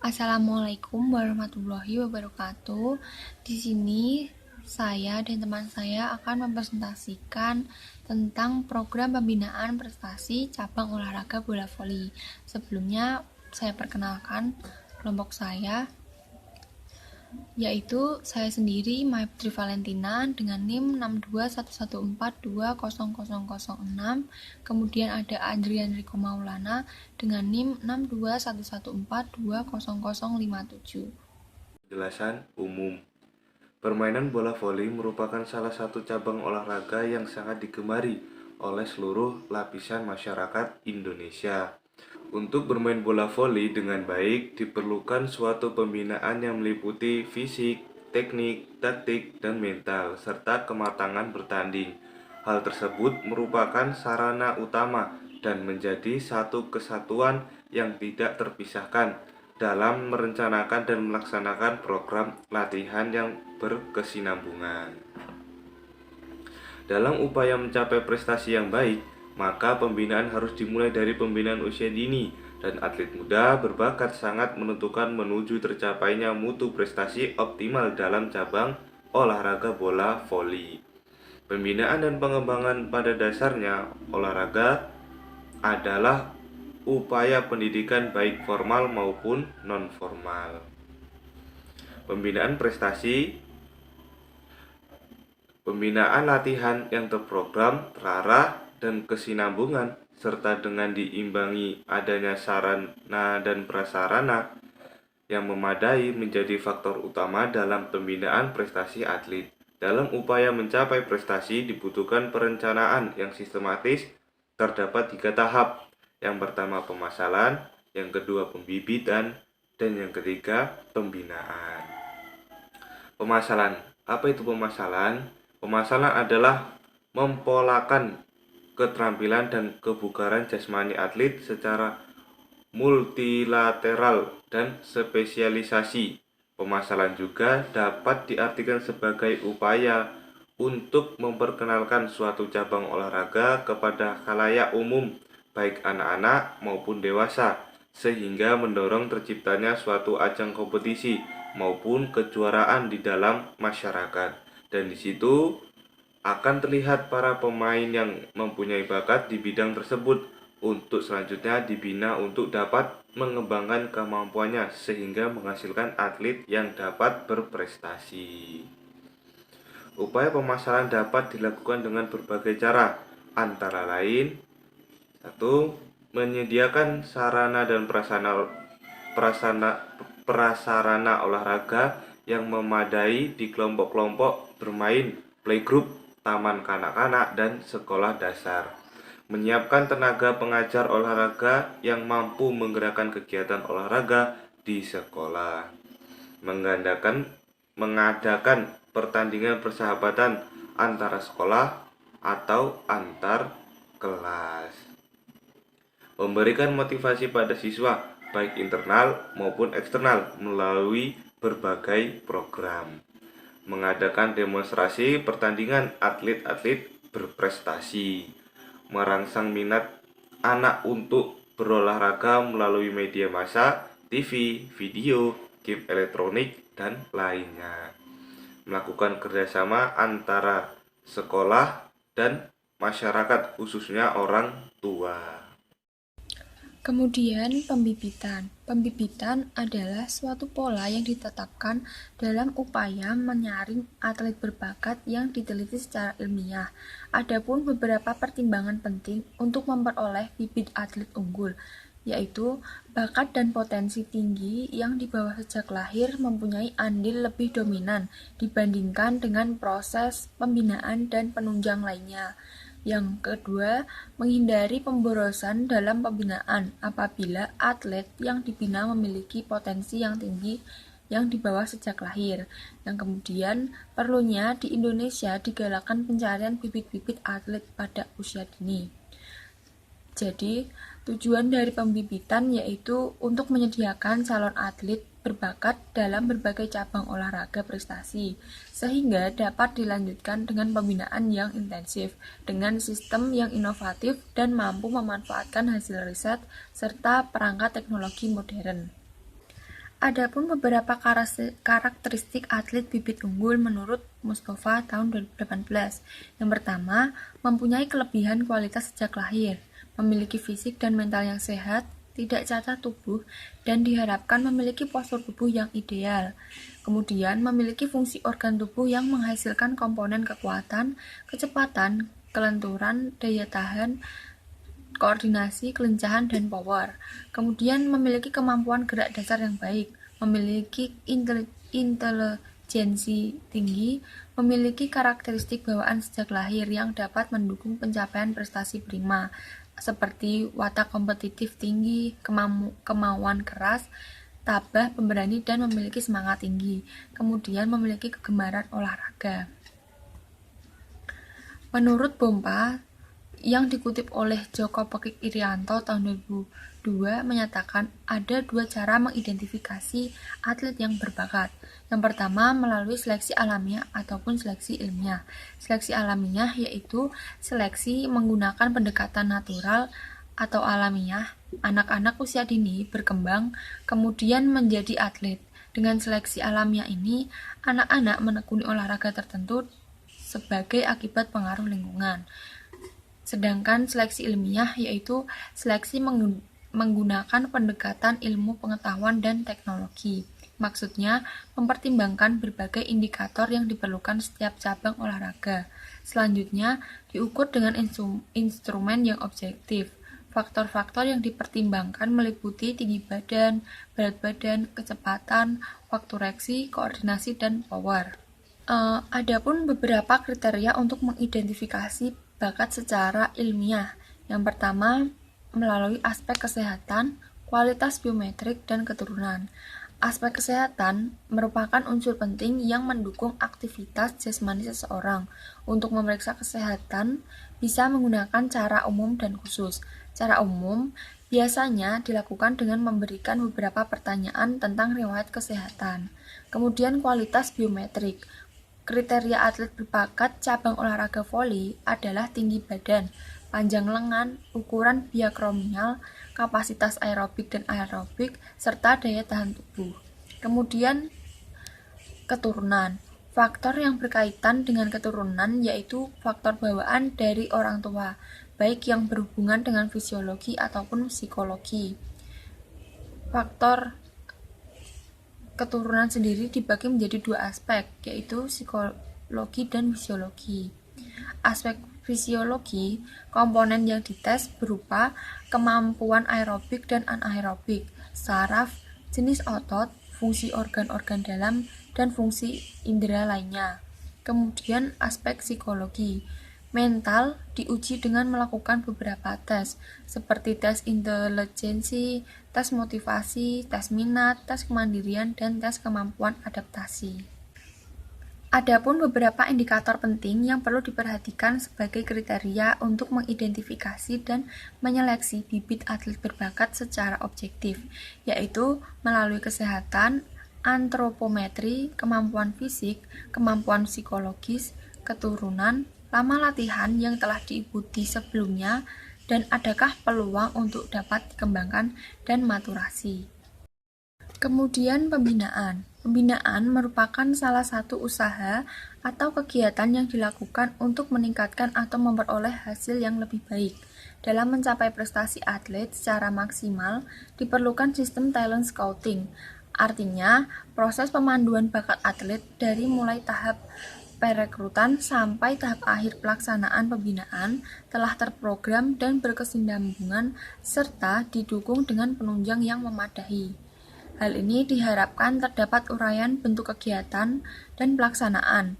Assalamualaikum warahmatullahi wabarakatuh. Di sini saya dan teman saya akan mempresentasikan tentang program pembinaan prestasi cabang olahraga bola voli. Sebelumnya saya perkenalkan kelompok saya, yaitu saya sendiri Maiptri Valentina dengan NIM 6211420006. Kemudian ada Adrian Riko Maulana dengan NIM 6211420057. Penjelasan umum. Permainan bola voli merupakan salah satu cabang olahraga yang sangat digemari oleh seluruh lapisan masyarakat Indonesia. Untuk bermain bola voli dengan baik diperlukan suatu pembinaan yang meliputi fisik, teknik, taktik, dan mental, serta kematangan bertanding. Hal tersebut merupakan sarana utama dan menjadi satu kesatuan yang tidak terpisahkan dalam merencanakan dan melaksanakan program latihan yang berkesinambungan. Dalam upaya mencapai prestasi yang baik, maka pembinaan harus dimulai dari pembinaan usia dini, dan atlet muda berbakat sangat menentukan menuju tercapainya mutu prestasi optimal dalam cabang olahraga bola voli. Pembinaan dan pengembangan pada dasarnya olahraga adalah upaya pendidikan baik formal maupun non-formal. Pembinaan latihan yang terprogram, terarah, dan kesinambungan, serta dengan diimbangi adanya sarana dan prasarana yang memadai menjadi faktor utama dalam pembinaan prestasi atlet. Dalam upaya mencapai prestasi dibutuhkan perencanaan yang sistematis. Terdapat 3 tahap. Yang pertama pemasalan, yang kedua pembibitan, dan yang ketiga pembinaan. Pemasalan. Apa itu pemasalan? Pemasalan adalah mempolakan keterampilan dan kebugaran jasmani atlet secara multilateral dan spesialisasi. Pemasalan juga dapat diartikan sebagai upaya untuk memperkenalkan suatu cabang olahraga kepada khalayak umum, baik anak-anak maupun dewasa, sehingga mendorong terciptanya suatu ajang kompetisi maupun kejuaraan di dalam masyarakat. Dan di situ akan terlihat para pemain yang mempunyai bakat di bidang tersebut untuk selanjutnya dibina untuk dapat mengembangkan kemampuannya sehingga menghasilkan atlet yang dapat berprestasi. Upaya pemasaran dapat dilakukan dengan berbagai cara, antara lain 1. Menyediakan sarana dan prasarana olahraga yang memadai di kelompok-kelompok bermain, playgroup, taman kanak-kanak, dan sekolah dasar. Menyiapkan tenaga pengajar olahraga yang mampu menggerakkan kegiatan olahraga di sekolah. Mengadakan pertandingan persahabatan antara sekolah atau antar kelas. Memberikan motivasi pada siswa baik internal maupun eksternal melalui berbagai program. Mengadakan demonstrasi pertandingan atlet-atlet berprestasi. Merangsang minat anak untuk berolahraga melalui media massa, TV, video, game elektronik, dan lainnya. Melakukan kerjasama antara sekolah dan masyarakat, khususnya orang tua. Kemudian pembibitan. Pembibitan adalah suatu pola yang ditetapkan dalam upaya menyaring atlet berbakat yang diteliti secara ilmiah. Adapun beberapa pertimbangan penting untuk memperoleh bibit atlet unggul, yaitu bakat dan potensi tinggi yang di bawah sejak lahir mempunyai andil lebih dominan dibandingkan dengan proses pembinaan dan penunjang lainnya. Yang kedua, menghindari pemborosan dalam pembinaan apabila atlet yang dibina memiliki potensi yang tinggi yang di bawah sejak lahir. Yang kemudian, perlunya di Indonesia digalakkan pencarian bibit-bibit atlet pada usia dini. Jadi, tujuan dari pembibitan yaitu untuk menyediakan calon atlet berbakat dalam berbagai cabang olahraga prestasi, sehingga dapat dilanjutkan dengan pembinaan yang intensif, dengan sistem yang inovatif dan mampu memanfaatkan hasil riset serta perangkat teknologi modern. Adapun beberapa karakteristik atlet bibit unggul menurut Mustafa tahun 2018. Yang pertama, mempunyai kelebihan kualitas sejak lahir, memiliki fisik dan mental yang sehat, tidak cacat tubuh, dan diharapkan memiliki postur tubuh yang ideal. Kemudian, memiliki fungsi organ tubuh yang menghasilkan komponen kekuatan, kecepatan, kelenturan, daya tahan, koordinasi, kelincahan, dan power. Kemudian memiliki kemampuan gerak dasar yang baik, memiliki intelijensi tinggi, memiliki karakteristik bawaan sejak lahir yang dapat mendukung pencapaian prestasi prima, seperti watak kompetitif tinggi, kemauan keras, tabah, pemberani, dan memiliki semangat tinggi. Kemudian memiliki kegemaran olahraga. Menurut Bompa, yang dikutip oleh Joko Pekik Irianto tahun 2002 menyatakan ada 2 cara mengidentifikasi atlet yang berbakat. Yang pertama melalui seleksi alamiah ataupun seleksi ilmiah. Seleksi alamiah yaitu seleksi menggunakan pendekatan natural atau alamiah. Anak-anak usia dini berkembang kemudian menjadi atlet. Dengan seleksi alamiah ini, anak-anak menekuni olahraga tertentu sebagai akibat pengaruh lingkungan. Sedangkan seleksi ilmiah yaitu seleksi menggunakan pendekatan ilmu pengetahuan dan teknologi. Maksudnya, mempertimbangkan berbagai indikator yang diperlukan setiap cabang olahraga. Selanjutnya, diukur dengan instrumen yang objektif. Faktor-faktor yang dipertimbangkan meliputi tinggi badan, berat badan, kecepatan, waktu reaksi, koordinasi, dan power. Adapun beberapa kriteria untuk mengidentifikasi bakat secara ilmiah. Yang pertama, melalui aspek kesehatan, kualitas biometrik, dan keturunan. Aspek kesehatan merupakan unsur penting yang mendukung aktivitas jasmani seseorang. Untuk memeriksa kesehatan, bisa menggunakan cara umum dan khusus. Cara umum biasanya dilakukan dengan memberikan beberapa pertanyaan tentang riwayat kesehatan. Kemudian kualitas biometrik. Kriteria atlet berbakat cabang olahraga voli adalah tinggi badan, panjang lengan, ukuran biakromial, kapasitas aerobik dan aerobik, serta daya tahan tubuh. Kemudian keturunan. Faktor yang berkaitan dengan keturunan yaitu faktor bawaan dari orang tua, baik yang berhubungan dengan fisiologi ataupun psikologi. Faktor keturunan sendiri dibagi menjadi 2 aspek, yaitu psikologi dan fisiologi. Aspek fisiologi, komponen yang dites berupa kemampuan aerobik dan anaerobik, saraf, jenis otot, fungsi organ-organ dalam, dan fungsi indera lainnya. Kemudian aspek psikologi, mental diuji dengan melakukan beberapa tes, seperti tes intelijensi, tes motivasi, tes minat, tes kemandirian, dan tes kemampuan adaptasi. Adapun beberapa indikator penting yang perlu diperhatikan sebagai kriteria untuk mengidentifikasi dan menyeleksi bibit atlet berbakat secara objektif, yaitu melalui kesehatan, antropometri, kemampuan fisik, kemampuan psikologis, keturunan, lama latihan yang telah diikuti sebelumnya, dan adakah peluang untuk dapat dikembangkan dan maturasi. Kemudian pembinaan. Pembinaan merupakan salah satu usaha atau kegiatan yang dilakukan untuk meningkatkan atau memperoleh hasil yang lebih baik. Dalam mencapai prestasi atlet secara maksimal, diperlukan sistem talent scouting. Artinya, proses pemanduan bakat atlet dari mulai tahap perekrutan sampai tahap akhir pelaksanaan pembinaan telah terprogram dan berkesinambungan serta didukung dengan penunjang yang memadai. Hal ini diharapkan terdapat uraian bentuk kegiatan dan pelaksanaan,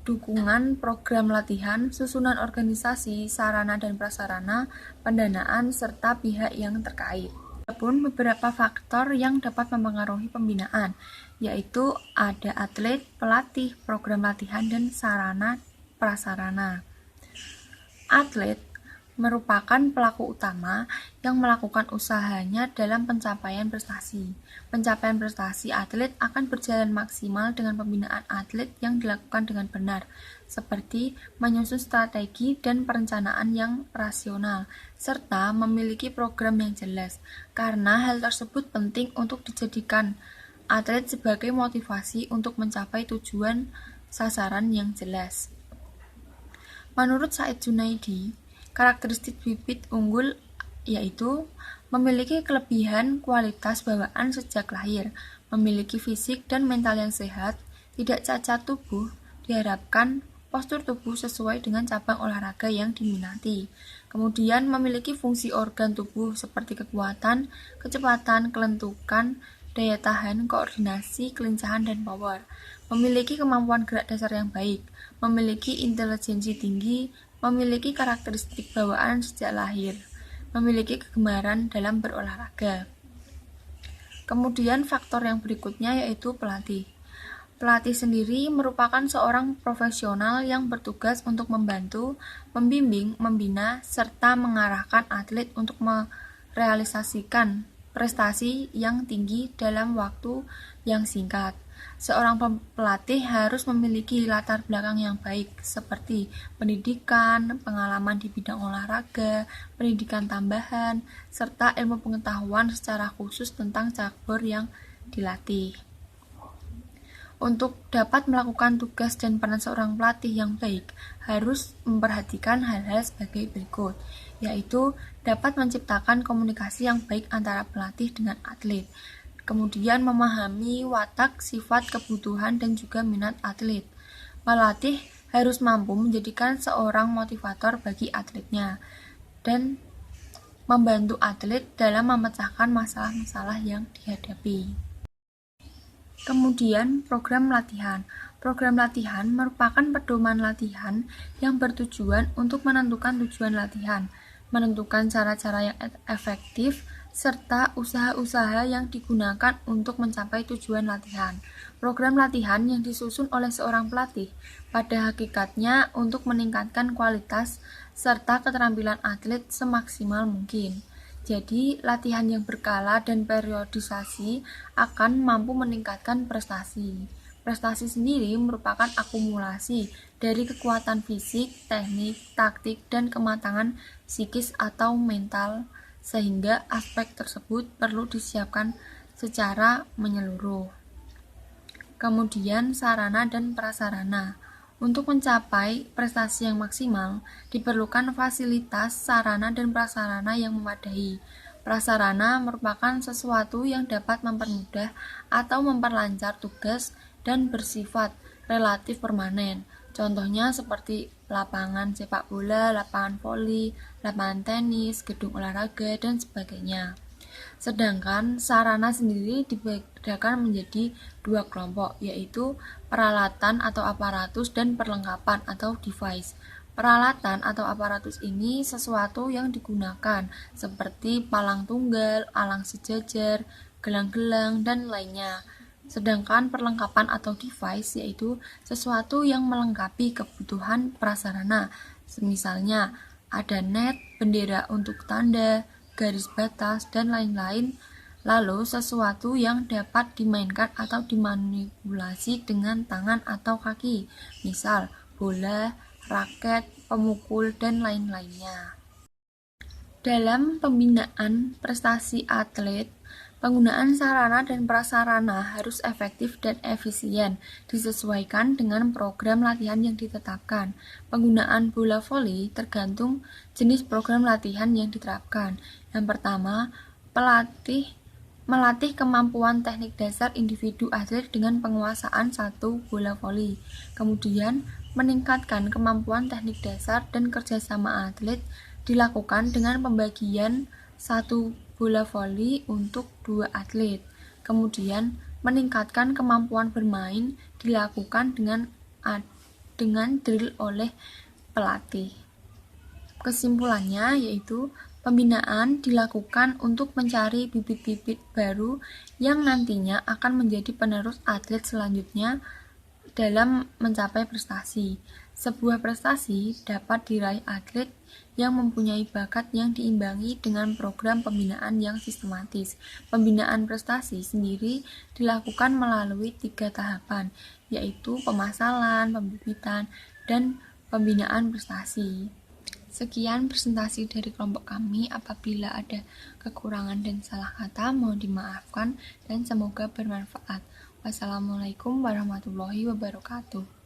dukungan program latihan, susunan organisasi, sarana dan prasarana, pendanaan, serta pihak yang terkait. Adapun beberapa faktor yang dapat mempengaruhi pembinaan, yaitu ada atlet, pelatih, program latihan, dan sarana prasarana. Atlet merupakan pelaku utama yang melakukan usahanya dalam pencapaian prestasi. Pencapaian prestasi atlet akan berjalan maksimal dengan pembinaan atlet yang dilakukan dengan benar, seperti menyusun strategi dan perencanaan yang rasional, serta memiliki program yang jelas, karena hal tersebut penting untuk dijadikan atlet sebagai motivasi untuk mencapai tujuan sasaran yang jelas. Menurut Said Junaidi, karakteristik bibit unggul yaitu memiliki kelebihan kualitas bawaan sejak lahir, memiliki fisik dan mental yang sehat, tidak cacat tubuh, diharapkan postur tubuh sesuai dengan cabang olahraga yang diminati. Kemudian memiliki fungsi organ tubuh seperti kekuatan, kecepatan, kelentukan, daya tahan, koordinasi, kelincahan, dan power. Memiliki kemampuan gerak dasar yang baik, memiliki intelijensi tinggi, memiliki karakteristik bawaan sejak lahir, memiliki kegemaran dalam berolahraga. Kemudian faktor yang berikutnya yaitu pelatih. Pelatih sendiri merupakan seorang profesional yang bertugas untuk membantu, membimbing, membina, serta mengarahkan atlet untuk merealisasikan prestasi yang tinggi dalam waktu yang singkat. Seorang pelatih harus memiliki latar belakang yang baik seperti pendidikan, pengalaman di bidang olahraga, pendidikan tambahan, serta ilmu pengetahuan secara khusus tentang cabur yang dilatih. Untuk dapat melakukan tugas dan peran seorang pelatih yang baik, harus memperhatikan hal-hal sebagai berikut, yaitu dapat menciptakan komunikasi yang baik antara pelatih dengan atlet, kemudian memahami watak, sifat, kebutuhan, dan juga minat atlet. Pelatih harus mampu menjadikan seorang motivator bagi atletnya dan membantu atlet dalam memecahkan masalah-masalah yang dihadapi. Kemudian, program latihan. Program latihan merupakan pedoman latihan yang bertujuan untuk menentukan tujuan latihan, menentukan cara-cara yang efektif, serta usaha-usaha yang digunakan untuk mencapai tujuan latihan. Program latihan yang disusun oleh seorang pelatih pada hakikatnya untuk meningkatkan kualitas serta keterampilan atlet semaksimal mungkin. Jadi, latihan yang berkala dan periodisasi akan mampu meningkatkan prestasi. Prestasi sendiri merupakan akumulasi dari kekuatan fisik, teknik, taktik, dan kematangan psikis atau mental, sehingga aspek tersebut perlu disiapkan secara menyeluruh. Kemudian, sarana dan prasarana. Untuk mencapai prestasi yang maksimal, diperlukan fasilitas, sarana, dan prasarana yang memadai. Prasarana merupakan sesuatu yang dapat mempermudah atau memperlancar tugas dan bersifat relatif permanen. Contohnya seperti lapangan sepak bola, lapangan voli, lapangan tenis, gedung olahraga, dan sebagainya. Sedangkan sarana sendiri dibedakan menjadi dua kelompok, yaitu peralatan atau aparatus dan perlengkapan atau device. Peralatan atau aparatus ini sesuatu yang digunakan seperti palang tunggal, alang sejajar, gelang-gelang, dan lainnya. Sedangkan perlengkapan atau device yaitu sesuatu yang melengkapi kebutuhan prasarana. Misalnya ada net, bendera untuk tanda, garis batas, dan lain-lain. Lalu sesuatu yang dapat dimainkan atau dimanipulasi dengan tangan atau kaki, misal bola, raket, pemukul, dan lain-lainnya. Dalam pembinaan prestasi atlet, penggunaan sarana dan prasarana harus efektif dan efisien, disesuaikan dengan program latihan yang ditetapkan. Penggunaan bola voli tergantung jenis program latihan yang diterapkan. Yang pertama, melatih kemampuan teknik dasar individu atlet dengan penguasaan satu bola voli. Kemudian, meningkatkan kemampuan teknik dasar dan kerjasama atlet dilakukan dengan pembagian satu bola voli untuk 2 atlet. Kemudian, meningkatkan kemampuan bermain dilakukan dengan drill oleh pelatih. Kesimpulannya yaitu pembinaan dilakukan untuk mencari bibit-bibit baru yang nantinya akan menjadi penerus atlet selanjutnya dalam mencapai prestasi. Sebuah prestasi dapat diraih atlet yang mempunyai bakat yang diimbangi dengan program pembinaan yang sistematis. Pembinaan prestasi sendiri dilakukan melalui 3 tahapan, yaitu pemasalan, pembibitan, dan pembinaan prestasi. Sekian presentasi dari kelompok kami. Apabila ada kekurangan dan salah kata, mohon dimaafkan dan semoga bermanfaat. Wassalamualaikum warahmatullahi wabarakatuh.